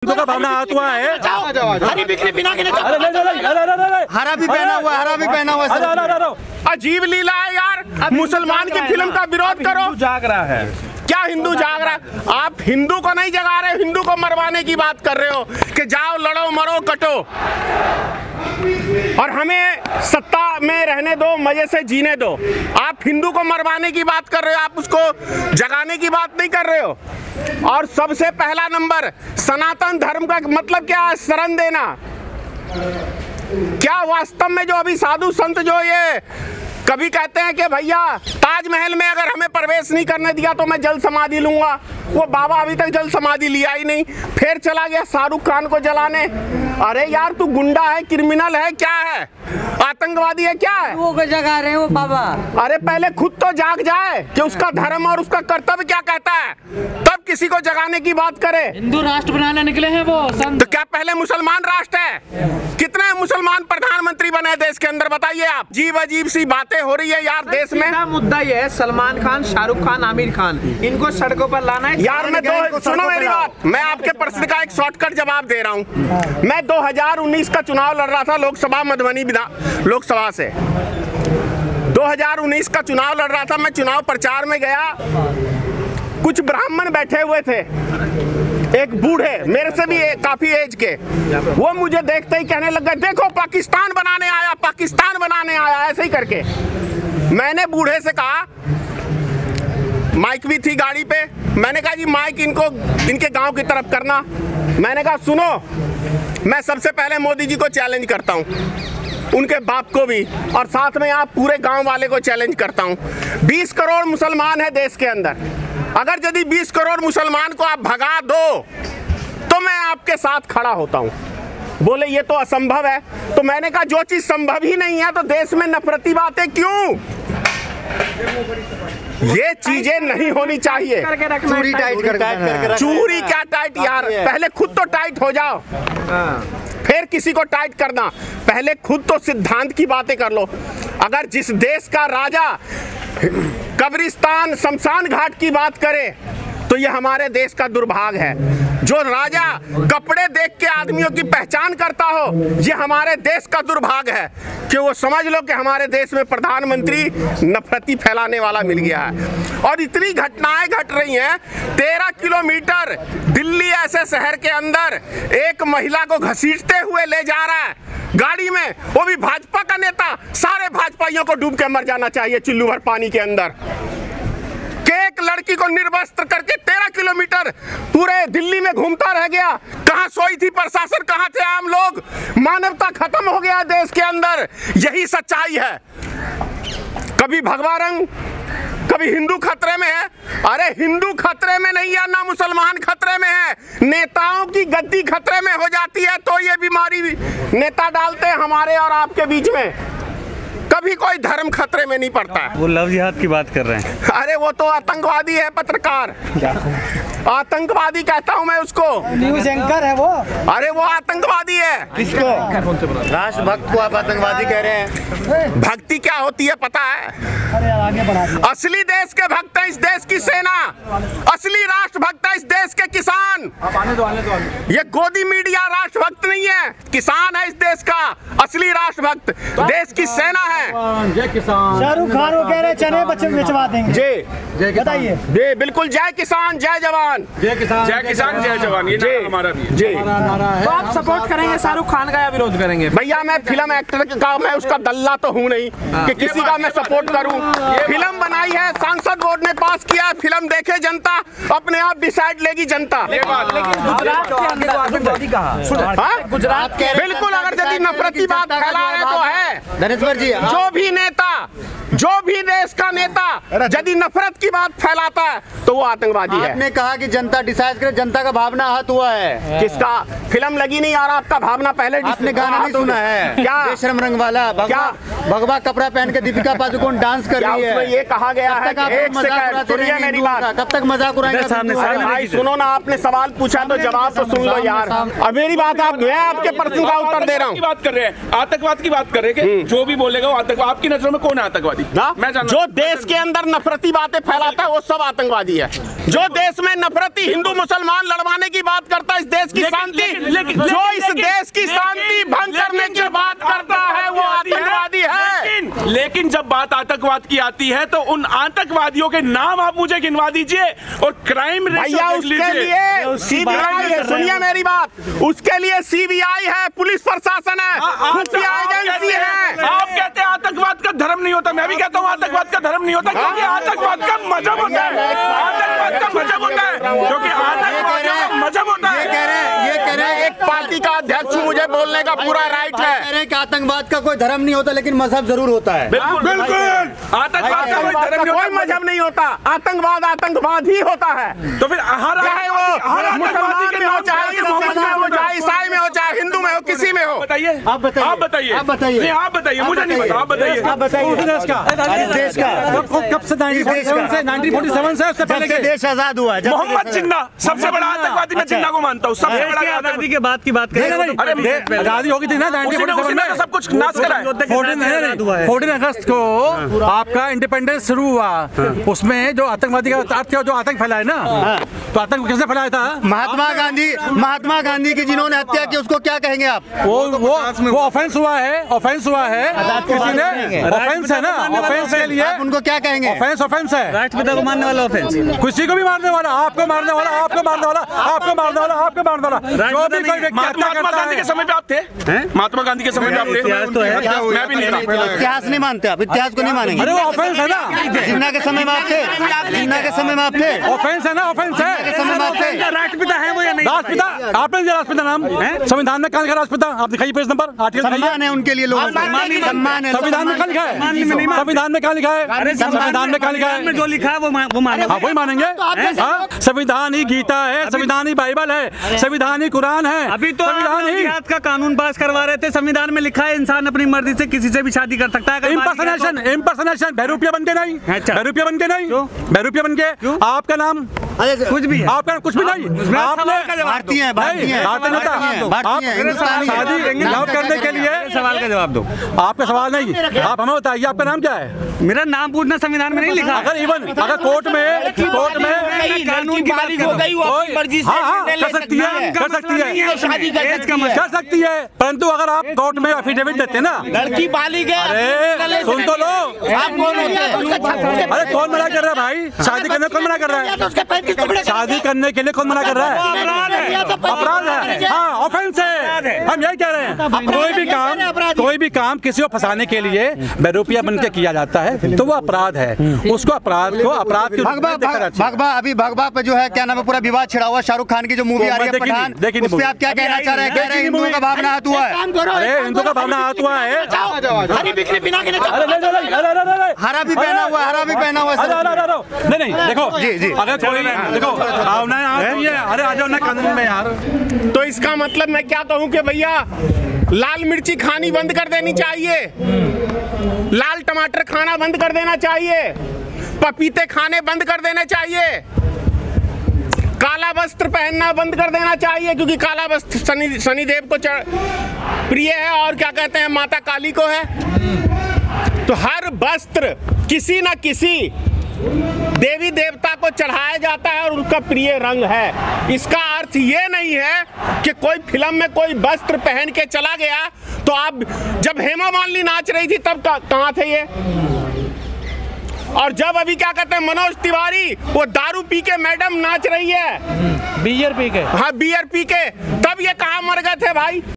हिंदू का भावना हाथ हुआ है। हरी बिक्री बिना के हरा भी पहना हुआ है, हरा भी पहना हुआ है। अजीब लीला है यार। मुसलमान की फिल्म का विरोध करो। जाग रहा है क्या हिंदू जाग रहा है? आप हिंदू को नहीं जगा रहे, हिंदू को मरवाने की बात कर रहे हो कि जाओ लड़ो मरो कटो, और हमें सत्ता में रहने दो, मजे से जीने दो। आप हिंदू को मरवाने की बात कर रहे हो, आप उसको जगाने की बात नहीं कर रहे हो। और सबसे पहला नंबर, सनातन धर्म का मतलब क्या है? शरण देना। क्या वास्तव में जो अभी साधु संत जो ये कभी कहते हैं कि भैया ताजमहल में अगर हमें प्रवेश नहीं करने दिया तो मैं जल समाधि लूंगा, वो बाबा अभी तक जल समाधि लिया ही नहीं, फिर चला गया शाहरुख खान को जलाने। अरे यार तू गुंडा है, क्रिमिनल है, क्या है, आतंकवादी है, क्या है? वो जगा रहे हैं वो बाबा। अरे पहले खुद तो जाग जाए कि उसका धर्म और उसका कर्तव्य क्या कहता है, तब किसी को जगाने की बात करे। हिंदू राष्ट्र बनाने निकले हैं वो संत। तो क्या पहले मुसलमान राष्ट्र है? कितने मुसलमान प्रधानमंत्री बने देश के अंदर, बताइए आप। अजीब अजीब सी बातें हो रही है यार देश में। मुद्दा ये है, सलमान खान, शाहरुख खान, आमिर खान, इनको सड़कों पर लाना है यार। सुनो मेरी बात, मैं आपके प्रश्न का एक शॉर्टकट जवाब दे रहा हूँ। मैं 2019 का चुनाव लड़ रहा था लोकसभा मधुबनी लोकसभा से। 2019 का चुनाव लड़ रहा था, मैं चुनाव प्रचार में गया, कुछ ब्राह्मण बैठे हुए थे, एक बूढ़े मेरे से भी काफी एज के, वो मुझे देखते ही कहने लग गए देखो पाकिस्तान बनाने आया, पाकिस्तान बनाने आया, ऐसे ही करके। मैंने बूढ़े से कहा, माइक भी थी गाड़ी पे, मैंने कहा जी माइक इनको इनके गांव की तरफ करना। मैंने कहा सुनो, मैं सबसे पहले मोदी जी को चैलेंज करता हूं, उनके बाप को भी, और साथ में आप पूरे गांव वाले को चैलेंज करता हूं। 20 करोड़ मुसलमान है देश के अंदर, अगर यदि 20 करोड़ मुसलमान को आप भगा दो तो मैं आपके साथ खड़ा होता हूं। बोले ये तो असंभव है। तो मैंने कहा जो चीज संभव ही नहीं है तो देश में नफरती बातें क्यों? ये चीजें नहीं होनी चाहिए। चूड़ी टाइट करके, चूड़ी क्या टाइट यार, पहले खुद तो टाइट हो जाओ, फिर किसी को टाइट करना। पहले खुद तो सिद्धांत की बातें कर लो। अगर जिस देश का राजा कब्रिस्तान शमशान घाट की बात करे तो ये हमारे देश का दुर्भाग्य है। जो राजा कपड़े देख के आदमियों की पहचान करता हो, ये हमारे देश का दुर्भाग्य है कि वो समझ लो कि हमारे देश में प्रधानमंत्री नफरती फैलाने वाला मिल गया है। और इतनी घटनाएं घट रही हैं। 13 किलोमीटर दिल्ली ऐसे शहर के अंदर एक महिला को घसीटते हुए ले जा रहा है गाड़ी में, वो भी भाजपा का नेता। सारे भाजपाइयों को डूब के मर जाना चाहिए चिल्लू भर पानी के अंदर। एक लड़की को निर्वस्त्र करके 13 किलोमीटर पूरे दिल्ली में घूमता रह गया। कहां सोई थी प्रशासन, कहां थे आम लोग? मानवता खत्म हो गया देश के अंदर। यही सच्चाई है। कभी भगवा रंग, कभी हिंदू खतरे में है। अरे हिंदू खतरे में नहीं है ना मुसलमान खतरे में है, नेताओं की गद्दी खतरे में हो जाती है तो ये बीमारी नेता डालते हैं हमारे और आपके बीच में। कभी कोई धर्म खतरे में नहीं पड़ता है। वो लव जिहाद की बात कर रहे हैं। अरे वो तो आतंकवादी है, पत्रकार, आतंकवादी कहता हूँ मैं उसको। न्यूज एंकर है वो। अरे वो आतंकवादी है। किसको? राष्ट्रभक्त को आप आतंकवादी कह रहे हैं? भक्ति क्या होती है पता है? अरे आगे बढ़ा दिया। असली देश के भक्त है इस देश की सेना, असली राष्ट्रभक्त है इस देश के किसान। ये गोदी मीडिया राष्ट्रभक्त नहीं है, किसान है इस देश का असली राष्ट्रभक्त, देश की सेना है। जय किसान। शाहरुख खान वो कह रहे चने बच्चे बेचवा देंगे। जी बताइए। जी बिल्कुल, जय किसान जय जवान, जय किसान जय जवान, ये नारा हमारा भी है। जी तो आप सपोर्ट करेंगे शाहरुख खान का या विरोध करेंगे? भैया मैं फिल्म एक्टर का, मैं उसका दल्ला तो हूँ नहीं कि किसी का मैं सपोर्ट करूँ। फिल्म बनाई है, सांसद बोर्ड ने पास किया, फिल्म देखे जनता, अपने आप डिसाइड लेगी जनता। लेकिन गुजरात के अंदर गुजरात के बिल्कुल, अगर यदि नफरती बात फैला है तो है धनेश्वर जी। जो भी नेता, जो भी देश का नेता यदि नफरत की बात फैलाता है तो वो आतंकवादी है। आपने कहा कि जनता डिसाइड करे, जनता का भावना आहत हुआ है। किसका? फिल्म लगी नहीं यार, आपका भावना पहले आपने गाना नहीं सुना है क्या? बेशरम रंग वाला भगवा कपड़ा पहन के दीपिका पादुकोण डांस कर रही है। ये कहा गया है एक सेकंड सुनिए मेरी बात। कब तक मजाक उड़ाएंगे? अरे भाई सुनो ना, आपने सवाल पूछा तो जवाब तो सुन लो यार। अब मेरी बात, आप मैं आपके प्रश्न का उत्तर दे रहा हूँ। बात कर रहे हैं, आतंकवाद की बात कर रहे हैं कि जो भी बोलेगा वो आतंकवाद। आपकी नजरों में कौन है आतंकवादी? जो देश के अंदर नफरती बातें फैलाता है वो सब आतंकवादी है। जो देश में नफरती हिंदू मुसलमान लड़वाने की बात करता है, इस देश की शांति, जो इस देश की शांति भंग करने की बात करता है वो आतंकवादी है। लेकिन जब बात आतंकवाद की आती है तो उन आतंकवादियों के नाम आप मुझे गिनवा दीजिए और क्राइम भैया उसके लिए सीबीआई है, सुनिए मेरी बात, उसके लिए सीबीआई है, पुलिस प्रशासन है, खुफिया एजेंसी है। आप कहते हैं आतंकवाद का धर्म नहीं होता, मैं भी कहता हूँ आतंकवाद का धर्म नहीं होता, क्योंकि आतंकवाद का मजहब होता है। आतंकवाद का मजहब होता है, क्योंकि आतंकवाद का मजहब होता है। ये कह रहे हैं एक पार्टी का अध्यक्ष, मुझे बोलने का पूरा राइट है। कह रहे हैं कि आतंकवाद का कोई धर्म नहीं होता लेकिन मजहब जरूर होता है। बिल्कुल बिल्कुल, आतंकवाद का कोई धर्म नहीं होता, कोई मजहब नहीं होता, आतंकवाद आतंकवाद ही होता है। तो फिर चाहे वो मुसलमान में हो, चाहे सिख में हो, चाहे ईसाई में हो, चाहे हिंदू में हो, किसी में हो। बताइए, आप बताइए, आप बताइए, आप बताइए, नहीं आप बताइए, मुझे नहीं पता, आप बताइए। आप बताइए देश का कब से 1947 से उससे पहले देश आजाद हुआ है। मोहम्मद जिन्ना सबसे बड़ा आतंकवादी, मैं जिन्ना को मानता हूँ, सबसे बड़ा आजादी के बाद की बात करें। अरे आजादी होगी थी ना 1947 में, सब कुछ नाश करा है। 14 अगस्त को आपका इंडिपेंडेंस शुरू हुआ, उसमें जो आतंकवादी का अर्थ जो आतंक फैलाया ना, तो आतंक किसने फैलाया था? महात्मा गांधी की जिन्होंने हत्या की, उसको क्या कहेंगे आप? वो ऑफेंस हुआ है, किसी ने ऑफेंस है ना, ऑफेंस के लिए आप उनको क्या कहेंगे? ऑफेंस है, राष्ट्रपिता को मारने वाला ऑफेंस, किसी को भी मारने वाला, आपको मारने वाला, आपको मारने वाला, आपको मारने वाला, आपको मारने वाला, जो भी कोई व्यक्ति हत्या महात्मा करता गांधी के है। समय पे आप थे? महात्मा गांधी के समय पे आप थे? मैं भी नहीं था। इतिहास नहीं मानते आप, इतिहास को नहीं मानेंगे। अरे वो ऑफेंस है ना, जिन्ना के समय में आप थे, जिन्ना के समय में आप थे, ऑफेंस है ना, ऑफेंस है। समय में आप थे। राष्ट्रपिता है वो या नहीं? राष्ट्रपिता, आपने दिया राष्ट्रपिता नाम, संविधान में कहाँ लिखा राष्ट्रपिता? आप दिखाइए पेज नंबर, आर्टिकल सम्मान है उनके लिए, लोगों का सम्मान है। संविधान में कहाँ लिखा है? संविधान में कहाँ लिखा है? संविधान में कहाँ लिखा है? जो लिखा है वो मानो, हाँ वही मानेंगे। हाँ, संविधान ही गीता है, संविधान ही बाइबल है, संविधान ही कुरान है। अभी तो संविधान ही जिहाद का कानून पास करवा रहे थे, संविधान में लिखा है इंसान अपनी मर्जी से किसी से भी शादी कर सकता है। इम्पर्सनेशन, बहरूपिया बन के नहीं, बहरूपिया बन के नहीं, बहरूपिया बन के। आपका नाम कुछ भी है, आपका कुछ भी नहीं, आपने भारतीय है, भारतीय है, शादी लव करने के लिए सवाल का जवाब दो। आपका सवाल नहीं, आप हमें बताइए आपका नाम क्या है? मेरा नाम पूछना संविधान में नहीं लिखा। अगर कोर्ट में कानून की बात हो गई, वो अपनी मर्जी से कर सकती है, कर सकती है, परंतु अगर आप कोर्ट में एफिडेविट देते ना, लड़की बालिग है, अरे सुन तो लो, आप कौन होते हैं? अरे कौन मना कर रहा है भाई? शादी करने कौन मना कर रहा है? शादी करने के लिए कौन मना कर रहा है? अपराध है, हाँ ऑफेंस है। हम यही कह रहे हैं, कोई भी काम किसी को फंसाने के लिए बहरूपिया बन के किया जाता है तो वो अपराध है, उसको अपराध की भगवा, अभी भगवा पे जो है क्या नाम है, पूरा विवाद छिड़ा हुआ। शाहरुख खान की जो मूवी आ रही है पठान, उस पे आप क्या कहना चाह रहे हैं? कह रहे हैं हिंदुओं का भावना हाथ हुआ है। अरे हिंदू का भावना हाथ हुआ है, हरा भी पहना हुआ, हरा भी पहना हुआ। नहीं देखो जी, अगर कोई देखो भावनाएं आती है, अरे आ जाओ ना कानून में यार। तो इसका मतलब मैं क्या कहूं कि भैया लाल मिर्ची खानी बंद कर देनी चाहिए, लाल टमाटर खाना बंद कर देना चाहिए, पपीते खाने बंद कर देने चाहिए, काला वस्त्र पहनना बंद कर देना चाहिए, क्योंकि काला वस्त्र शनिदेव को प्रिय है और क्या कहते हैं माता काली को है। तो हर वस्त्र किसी न किसी देवी देवता को चढ़ाया जाता है और उनका प्रिय रंग है। इसका अर्थ ये नहीं है कि कोई फिल्म में कोई वस्त्र पहन के चला गया तो आप, जब हेमा मालिनी नाच रही थी तब कहाँ थे ये? और जब अभी क्या कहते हैं मनोज तिवारी वो दारू पी के मैडम नाच रही है, बियर पी के, हाँ बियर पी के, तब ये कहाँ मर गए थे भाई?